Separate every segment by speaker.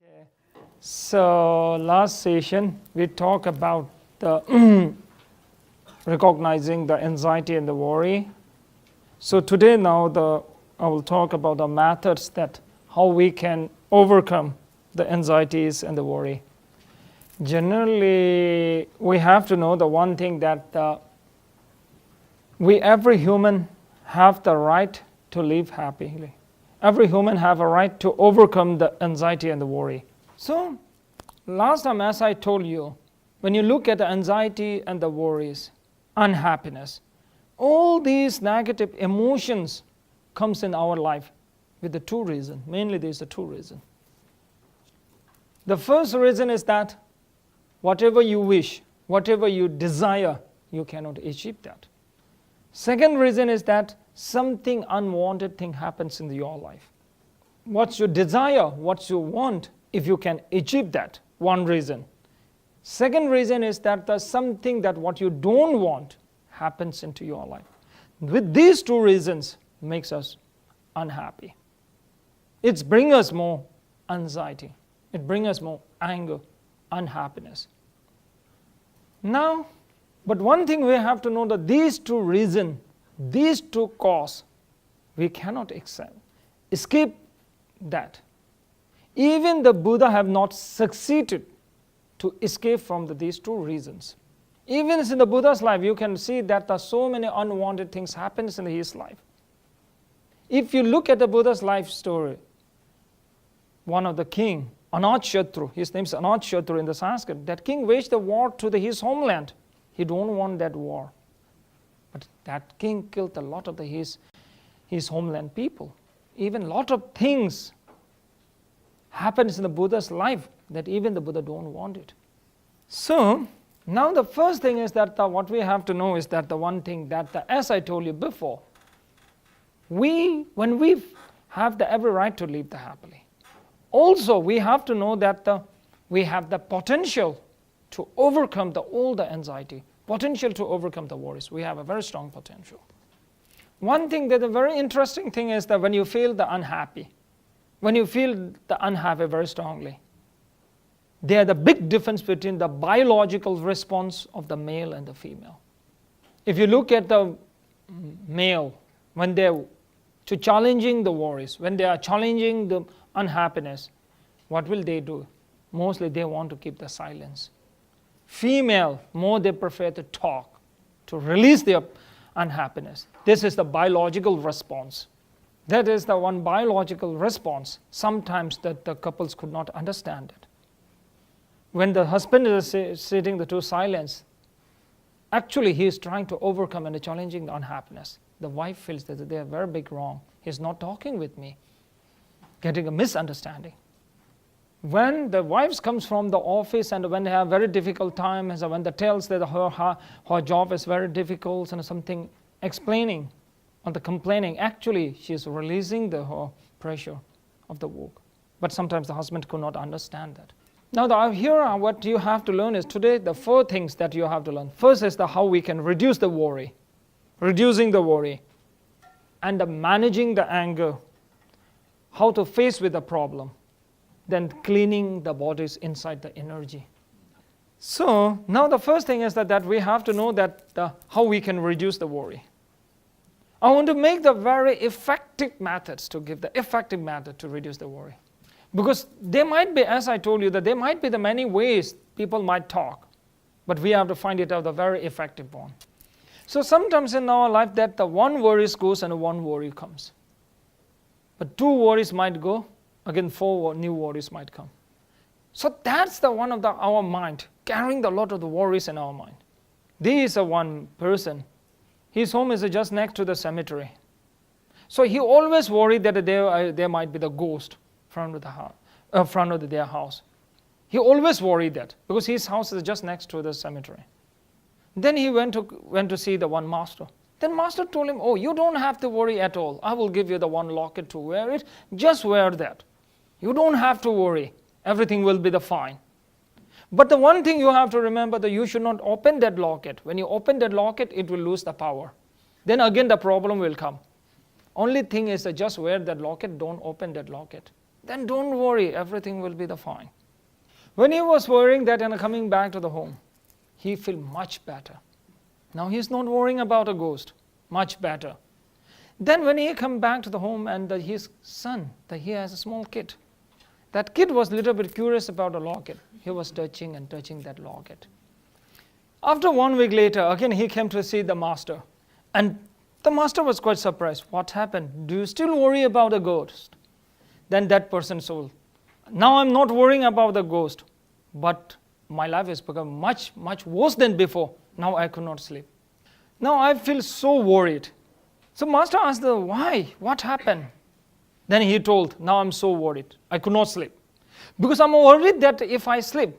Speaker 1: Okay. So last session we talked about the recognizing the anxiety and the worry. So today I will talk about the methods that how we can overcome the anxieties and the worry. Generally, we have to know the one thing that every human have the right to live happily. Every human have a right to overcome the anxiety and the worry. So, last time as I told you, when you look at the anxiety and the worries, unhappiness, all these negative emotions comes in our life with the two reasons. Mainly there's the two reasons. The first reason is that whatever you wish, whatever you desire, you cannot achieve that. Second reason is that something unwanted thing happens in your life. What you desire, what you want, if you can achieve that, one reason. Second reason is that there's something that what you don't want happens into your life. With these two reasons makes us unhappy. It brings us more anxiety. It brings us more anger, unhappiness. Now, but one thing we have to know that these two reasons, these two causes, we cannot escape that. Even the Buddha have not succeeded to escape from these two reasons. Even in the Buddha's life, you can see that there are so many unwanted things happens in his life. If you look at the Buddha's life story, one of the king, Anathshatru, his name is Anathshatru in the Sanskrit, that king waged the war to his homeland. He don't want that war. But that king killed a lot of his homeland people. Even a lot of things happens in the Buddha's life that even the Buddha don't want it. So, now the first thing is that what we have to know is that the one thing that, as I told you before, when we have the every right to live happily, also we have to know that we have the potential to overcome all the anxiety, potential to overcome the worries. We have a very strong potential. One thing that a very interesting thing is that when you feel the unhappy, when you feel the unhappy very strongly, there's the big difference between the biological response of the male and the female. If you look at the male, when they're challenging the worries, when they are challenging the unhappiness, what will they do? Mostly they want to keep the silence. Female, more they prefer to talk, to release their unhappiness. This is the biological response. That is the one biological response. Sometimes that the couples could not understand it. When the husband is sitting to silence, actually he is trying to overcome and challenging the unhappiness. The wife feels that they are very big wrong. He's not talking with me, getting a misunderstanding. When the wife comes from the office and when they have very difficult time, and when they tells that her job is very difficult and something explaining or the complaining, actually she is releasing her pressure of the work. But sometimes the husband could not understand that. Now here what you have to learn is today the four things that you have to learn. First is how we can reduce the worry, reducing the worry, and managing the anger, how to face with the problem, then cleaning the bodies inside the energy. So now the first thing is that we have to know that how we can reduce the worry. I want to make the very effective methods to give the effective method to reduce the worry. Because there might be, as I told you, that there might be the many ways people might talk, but we have to find it out the very effective one. So sometimes in our life that the one worry goes and one worry comes. But two worries might go, again 4 new worries might come. So that's the one of our mind, carrying a lot of the worries in our mind. There is one person, his home is just next to the cemetery. So he always worried that there might be the ghost front of their house. He always worried that because his house is just next to the cemetery. Then he went to see the one master. Then master told him, oh, you don't have to worry at all. I will give you the one locket to wear it. Just wear that. You don't have to worry. Everything will be fine. But the one thing you have to remember that you should not open that locket. When you open that locket, it will lose the power. Then again the problem will come. Only thing is that just wear that locket, don't open that locket. then don't worry, everything will be fine. When he was worrying that and coming back to the home, he felt much better. Now he's not worrying about a ghost, much better. Then when he come back to the home and his son, he has a small kid. That kid was a little bit curious about a locket. He was touching that locket. After 1 week later, again he came to see the master. And the master was quite surprised. What happened? Do you still worry about a ghost? Then that person told, now I'm not worrying about the ghost, but my life has become much, much worse than before. Now I could not sleep. Now I feel so worried. So master asked, why? What happened? Then he told, now I'm so worried. I could not sleep. Because I'm worried that if I sleep,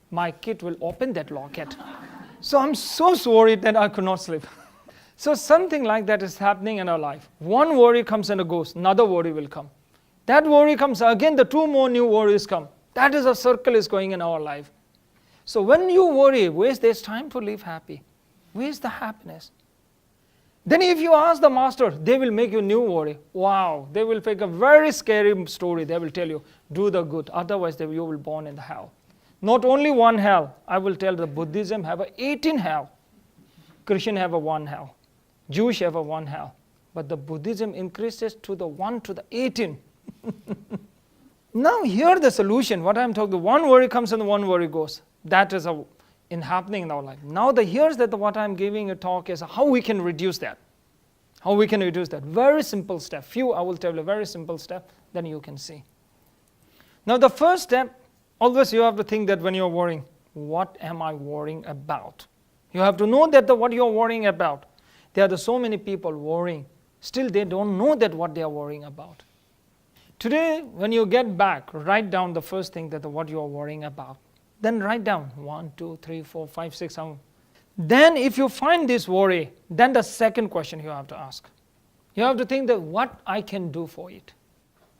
Speaker 1: my kid will open that locket. So I'm so worried that I could not sleep. So something like that is happening in our life. One worry comes and goes, another worry will come. That worry comes again, the 2 more new worries come. That is a circle is going in our life. So when you worry, where's there's time to live happy? Where's the happiness? Then if you ask the master, they will make you new worry. Wow, they will pick a very scary story. They will tell you, do the good, otherwise you will be born in the hell. Not only one hell, I will tell the Buddhism have 18 hell. Christian have 1 hell. Jewish have 1 hell. But the Buddhism increases to the 1 to the 18. Now here the solution, what I'm talking, 1 worry comes and 1 worry goes. That is happening in our life. Now here's what I'm giving a talk is how we can reduce that. How we can reduce that. Very simple step. I will tell you a very simple step, then you can see. Now the first step, always you have to think that when you're worrying, what am I worrying about? You have to know that what you're worrying about. There are so many people worrying. Still they don't know that what they are worrying about. Today, when you get back, write down the first thing that what you are worrying about. Then write down 1, 2, 3, 4, 5, 6, 7. Then if you find this worry, then the second question you have to ask. You have to think that what I can do for it.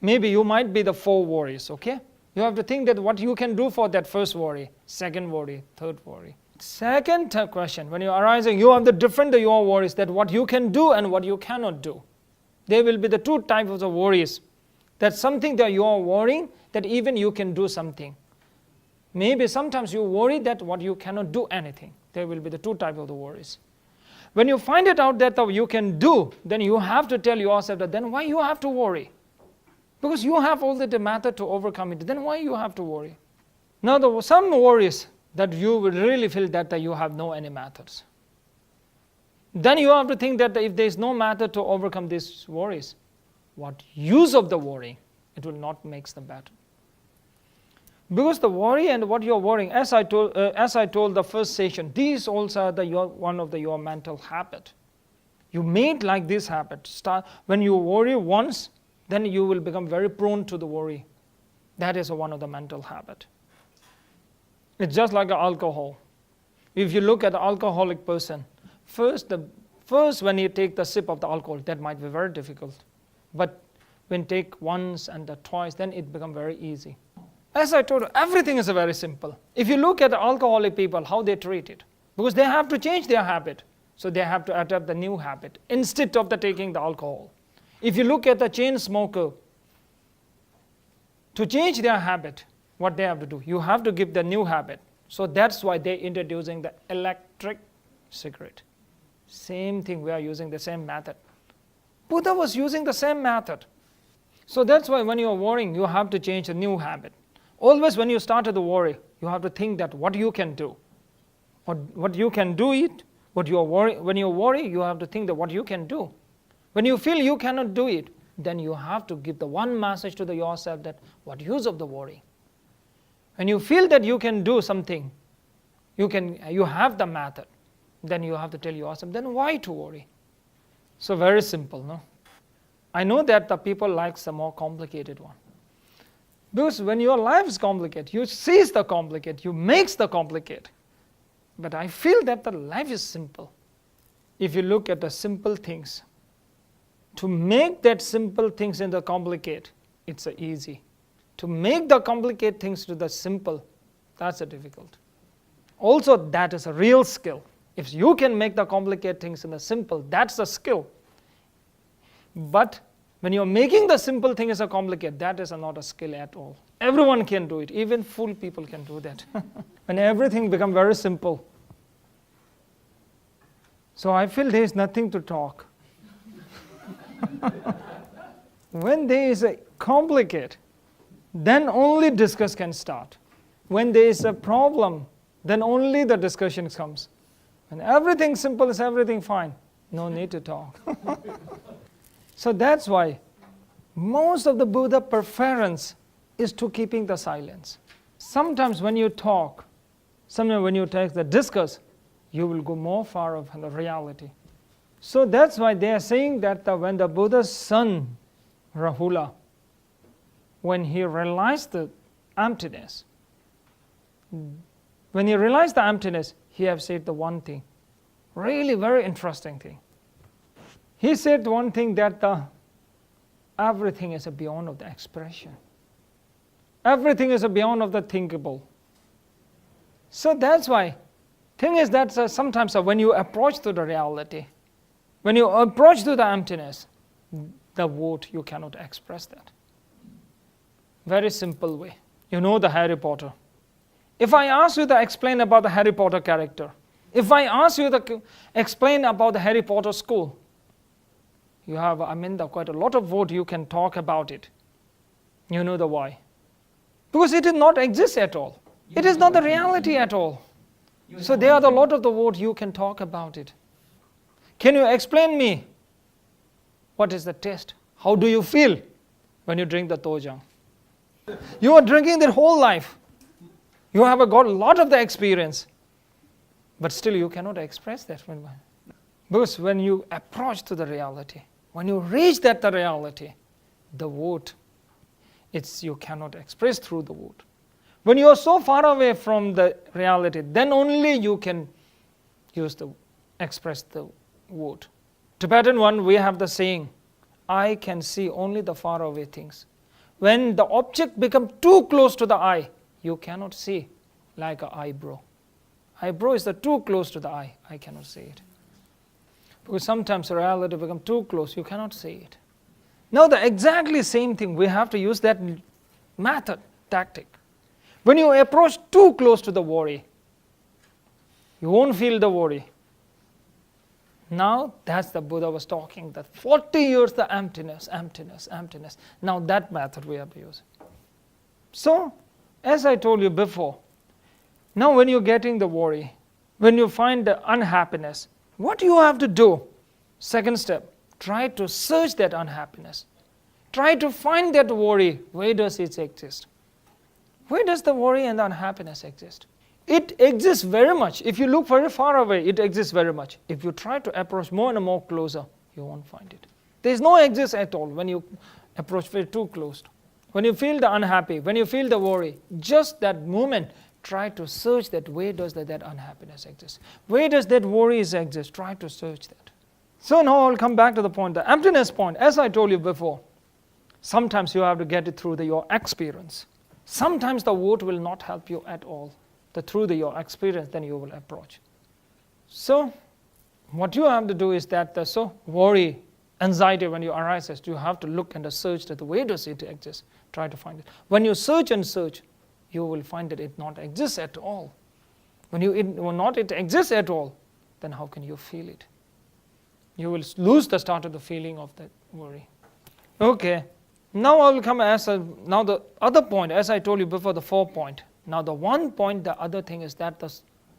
Speaker 1: Maybe you might be the 4 worries, okay? You have to think that what you can do for that first worry, second worry, third worry. Second question, when you're arising, you have the different your worries, that what you can do and what you cannot do. There will be the 2 types of worries. That's something that you are worrying, that even you can do something. Maybe sometimes you worry that what you cannot do anything. There will be the 2 types of the worries. When you find it out that you can do, then you have to tell yourself that then why you have to worry? Because you have all the method to overcome it. Then why you have to worry? Now there were some worries that you will really feel that you have no any methods. Then you have to think that if there is no method to overcome these worries, what use of the worry? It will not make the better. Because the worry and what you're worrying, as I told the first session, these also are one of your mental habit. You made like this habit. When you worry once, then you will become very prone to the worry. That is one of the mental habit. It's just like alcohol. If you look at an alcoholic person, first when you take the sip of the alcohol, that might be very difficult. But when take once and twice, then it becomes very easy. As I told you, everything is very simple. If you look at the alcoholic people, how they treat it, because they have to change their habit. So they have to adapt the new habit instead of taking the alcohol. If you look at the chain smoker, to change their habit, what they have to do? You have to give the new habit. So that's why they're introducing the electric cigarette. Same thing, we are using the same method. Buddha was using the same method. So that's why when you're worrying, you have to change a new habit. Always when you start to worry, you have to think that what you can do. What you can do it, when you worry, you have to think that what you can do. When you feel you cannot do it, then you have to give the one message to yourself that what use of the worry. When you feel that you can do something, you have the method, then you have to tell yourself, then why to worry? So very simple, no? I know that the people like the more complicated one. Because when your life is complicated, you seize the complicated, you make the complicated. But I feel that the life is simple. If you look at the simple things, to make that simple things into complicated, it's easy. To make the complicated things to the simple, that's difficult. Also, that is a real skill. If you can make the complicated things in the simple, that's a skill. But When you're making the simple thing as a complicated, that is not a skill at all. Everyone can do it. Even fool people can do that. When everything becomes very simple. So I feel there is nothing to talk. When there is a complicated, then only discuss can start. When there is a problem, then only the discussion comes. When everything simple is everything fine, no need to talk. So that's why most of the Buddha preference is to keeping the silence. Sometimes when you talk, sometimes when you take the discuss, you will go more far from the reality. So that's why they are saying that when the Buddha's son, Rahula, when he realized the emptiness, he have said the one thing, really very interesting thing. He said one thing that everything is beyond of the expression. Everything is beyond of the thinkable. So that's why, thing is that sometimes when you approach to the reality, when you approach to the emptiness, the word, you cannot express that. Very simple way. You know the Harry Potter. If I ask you to explain about the Harry Potter character, if I ask you to explain about the Harry Potter school, you have, quite a lot of word you can talk about it. You know the why. Because it did not exist at all. It is not the reality at all. So there are a lot of the word you can talk about it. Can you explain me what is the taste? How do you feel when you drink the tojang? You are drinking their whole life. You have got a lot of the experience. But still you cannot express that. Because when you approach to the reality, when you reach that the reality, the word, you cannot express through the word. When you are so far away from the reality, then only you can express the word. Tibetan one, we have the saying, I can see only the far away things. When the object becomes too close to the eye, you cannot see, like an eyebrow. Eyebrow is too close to the eye, I cannot see it. Because sometimes reality becomes too close, you cannot see it. Now the exactly same thing, we have to use that method, tactic. When you approach too close to the worry, you won't feel the worry. Now that's the Buddha was talking, that 40 years the emptiness. Now that method we have to use. So, as I told you before, now when you're getting the worry, when you find the unhappiness, what you have to do? Second step, try to search that unhappiness. Try to find that worry. Where does it exist? Where does the worry and the unhappiness exist? It exists very much. If you look very far away, it exists very much. If you try to approach more and more closer, you won't find it. There is no exist at all when you approach very too close. When you feel the unhappy, when you feel the worry, just that moment, try to search that where does that unhappiness exist? Where does that worry exist? Try to search that. So now I'll come back to the point, the emptiness point. As I told you before, sometimes you have to get it through your experience. Sometimes the word will not help you at all. Through your experience, then you will approach. So what you have to do is that worry, anxiety, when you arises, you have to look and search that where does it exist? Try to find it. When you search and search, you will find that it not exists at all. When it exists at all, then how can you feel it? You will lose the start of the feeling of that worry. Okay, now I will come now the other point, as I told you before, the 4 point. Now the 1 point, the other thing is that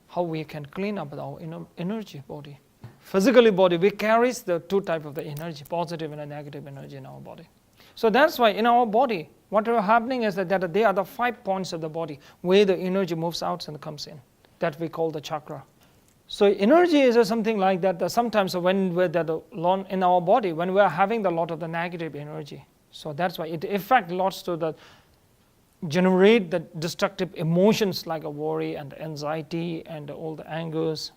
Speaker 1: how we can clean up our energy body. Physically body, we carry the 2 types of the energy, positive and a negative energy in our body. So that's why in our body, what is happening is that there are the 5 points of the body where the energy moves out and comes in. That we call the chakra. So energy is something like that. Sometimes when we're in our body, when we're having a lot of the negative energy, so that's why it affects lots to generate the destructive emotions like a worry and anxiety and all the angers.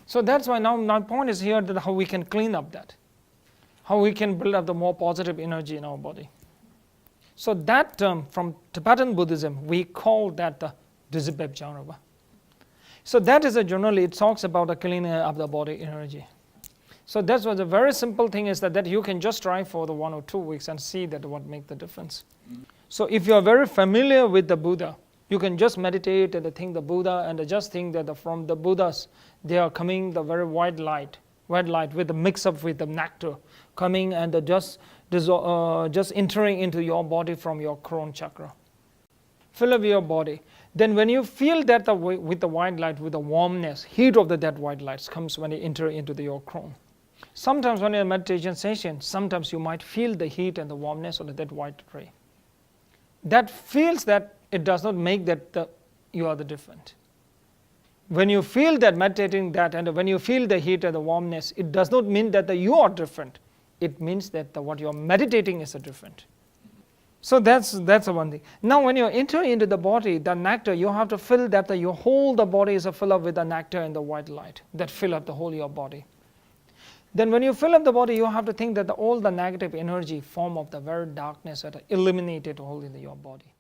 Speaker 1: So that's why now my point is here that how we can clean up that. How we can build up the more positive energy in our body. So that term from Tibetan Buddhism, we call that the Dizibeb. So that is generally, it talks about the cleaning up the body energy. So that's what the very simple thing is that you can just try for the 1 or 2 weeks and see that what makes the difference. So if you are very familiar with the Buddha, you can just meditate and think the Buddha and just think that from the Buddhas, they are coming the very white light with the mix up with the nectar, coming and just entering into your body from your crown chakra. Fill up your body. Then when you feel that with the white light, with the warmness, heat of that white light comes when you enter into your crown. Sometimes when you're in a meditation session, sometimes you might feel the heat and the warmness of that white ray. That feels that it does not make that you are the different. When you feel that meditating that, and when you feel the heat and the warmness, it does not mean that you are different. It means that what you are meditating is different. So that's the one thing. Now when you enter into the body, the nectar, you have to fill that your whole the body is filled up with the nectar and the white light that fill up the whole of your body. Then when you fill up the body, you have to think that all the negative energy form of the very darkness that are eliminated all in your body.